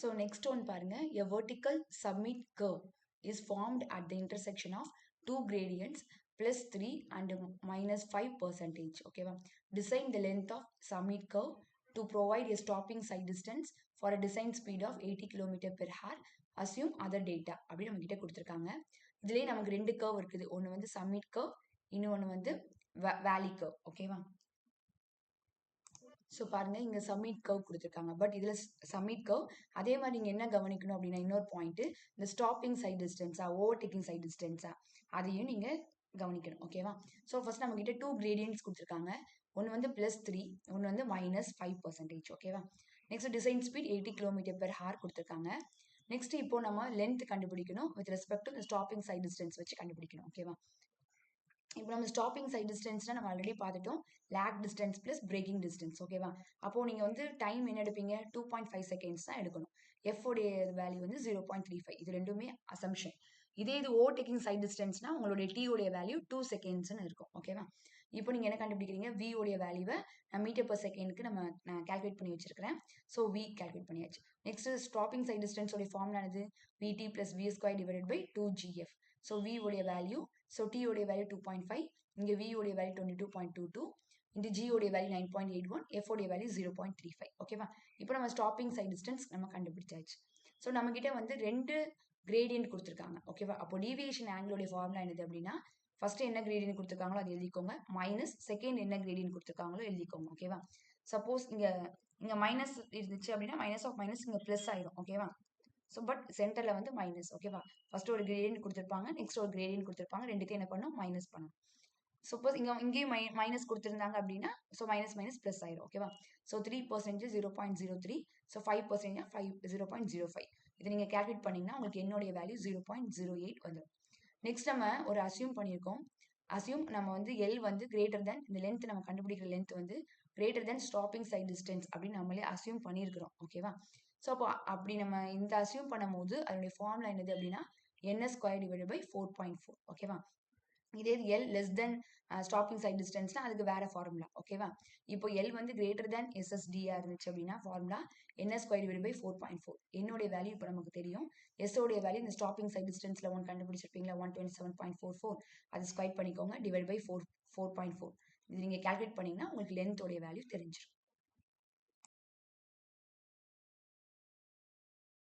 So next one பாருங்க, a vertical summit curve is formed at the intersection of two gradients plus 3 and minus 5%. Okay, design the length of summit curve to provide a stopping side distance for a design speed of 80 km per hour. Assume other data அப்படின்னு நம்ம கிட்ட கொடுத்துருக்காங்க. இதுலயே நமக்கு ரெண்டு curve இருக்குது. ஒன்று வந்து சம்மிட் கர்வ், இன்னொன்று வந்து வேலி கர்வ். ஓகேவா? ஸோ பாருங்க இங்க சம்மிட் கர்வ் கொடுத்துருக்காங்க. பட் இதுல சம்மிட் கர்வ் அதே மாதிரி நீங்க என்ன கவனிக்கணும் அப்படின்னா இன்னொரு பாயிண்ட், இந்த ஸ்டாப்பிங் சைட் டிஸ்டன்ஸா ஓவர்டேக்கிங் சைட் டிஸ்டன்ஸா அதையும் நீங்க கவனிக்கணும். ஓகேவா? ஸோ ஃபர்ஸ்ட் நம்ம கிட்ட டூ கிரேடியன்ட்ஸ் கொடுத்துருக்காங்க. ஒன்று வந்து +3, ஒன்று வந்து -5%. ஓகேவா? Next design speed 80 km per hour கொடுத்துருக்காங்க. நெக்ஸ்ட் இப்போ நம்ம லென்த் கண்டுபிடிக்கணும் with respect to stopping sight distance வச்சு கண்டுபிடிக்கணும். ஓகேவா? இப்போ நம்ம ஸ்டாப்பிங் சைட் டிஸ்டன்ஸ்னா நம்ம ஆல்ரெடி பார்த்துட்டோம், lag distance plus braking distance. ஓகேவா? அப்போ நீங்க வந்து டைம் என்ன எடுப்பீங்க, 2.5 செகண்ட்ஸ் தான் எடுக்கணும். எஃப் உடைய வேல்யூ வந்து 0.35. இது ரெண்டுமே அசம்ஷன். இதே இது ஓவர்டேக்கிங் சைட் டிஸ்டன்ஸ்னா உங்களுடைய டி உடைய வேல்யூ 2 செகண்ட்ஸ்னு இருக்கும். ஓகேவா? இப்போ நீங்க என்ன கண்டுபிடிக்கிறீங்க, வி உடைய வேல்யூவை நான் மீட்டர் பர் செகண்ட்க்கு நான் கால்குலேட் பண்ணி வச்சிருக்கிறேன். ஸோ வி கால்குலேட் பண்ணியாச்சு. நெக்ஸ்ட் ஸ்டாப்பிங் சைட் டிஸ்டன்ஸ் உடைய ஃபார்முலா என்னது, VT plus V square divided by 2gf. So V உடைய வேல்யூ, ஸோ டி உடைய வேல்யூ 2.5, இங்க வி உடைய வேல்யூ 22.22, இந்த ஜி உடைய வேல்யூ 9.81, எஃப் உடைய வேல்யூ 0.35. ஓகேவா? இப்போ நம்ம ஸ்டாப்பிங் சைட் டிஸ்டன்ஸ் நம்ம கண்டுபிடிச்சாச்சு. ஸோ நம்ம கிட்ட வந்து ரெண்டு கிரேடியன்ட் கொடுத்துருக்காங்க. ஓகேவா? அப்போ டீவியேஷன் ஆங்கிளோடைய ஃபார்முலா என்னது அப்படின்னா, ஃபர்ஸ்ட் என்ன கிரேடியன்ட் கொடுத்துருக்காங்களோ அது எழுதிக்கோங்க, மைனஸ் செகண்ட் என்ன கிரேடியன்ட் கொடுத்துருக்காங்களோ எழுதிக்கோங்க. ஓகேவா? சப்போஸ் இங்க மைனஸ் இருந்துச்சு அப்படின்னா மைனஸ் ஆஃப் மைனஸ் இங்க பிளஸ் ஆயிடும். ஓகேவா? ஸோ பட் சென்டர்ல வந்து மைனஸ். ஓகேவா? ஃபர்ஸ்ட் ஒரு கிரேடியன்ட் கொடுத்துருப்பாங்க, நெக்ஸ்ட் ஒரு கிரேடியன்ட் கொடுத்துருப்பாங்க, ரெண்டுத்தையும் என்ன பண்ணும், மைனஸ் பண்ணணும். சப்போஸ் இங்கேயும் மைனஸ் கொடுத்துருந்தாங்க அப்படின்னா ஸோ மைனஸ் மைனஸ் பிளஸ் ஆயிரும். ஓகேவா? So 3% 0.03, so 5% 0.05. இதை நீங்க கால்குலேட் பண்ணீங்கன்னா உங்களுக்கு என்னுடைய வேல்யூ 0.08 வந்துடும். நெக்ஸ்ட் நம்ம ஒரு அசியூம் பண்ணியிருக்கோம். அசியூம் நம்ம வந்து எல் வந்து கிரேட்டர் தென், இந்த லென்த் நம்ம கண்டுபிடிக்கிற லென்த் வந்து greater then stopping sight distance அப்படின்னு நம்மளே அசியூம் பண்ணியிருக்கிறோம். ஓகேவா? ஸோ அப்போ அப்படி நம்ம இந்த அசியூம் பண்ணும்போது அதனுடைய ஃபார்முலா என்னது அப்படின்னா ns ஸ்கொயர் டிவைடட் பை 4.4. ஓகேவா? இதே L less than stopping sight டிஸ்டன்ஸ்னா அதுக்கு வேற ஃபார்முலா. ஓகேவா? இப்போ எல் வந்து கிரேட்டர் தென் எஸ்எஸ்டியா இருந்துச்சு அப்படின்னா formula ns square divided by 4.4. என்னுடைய வேல்யூ இப்போ நமக்கு தெரியும். எஸ் உடைய வேல்யூ இந்த ஸ்டாப்பிங் சைட் டிஸ்டன்ஸ்ல ஒன் கண்டுபிடிச்சிருப்பீங்களா, 127.44. அது ஸ்கொயர் பண்ணிக்கோங்க, டிவைட் பை 4.4. இது நீங்க கால்குலேட் பண்ணீங்கன்னா உங்களுக்கு லென்த் உடைய வேல்யூ தெரிஞ்சிடும்.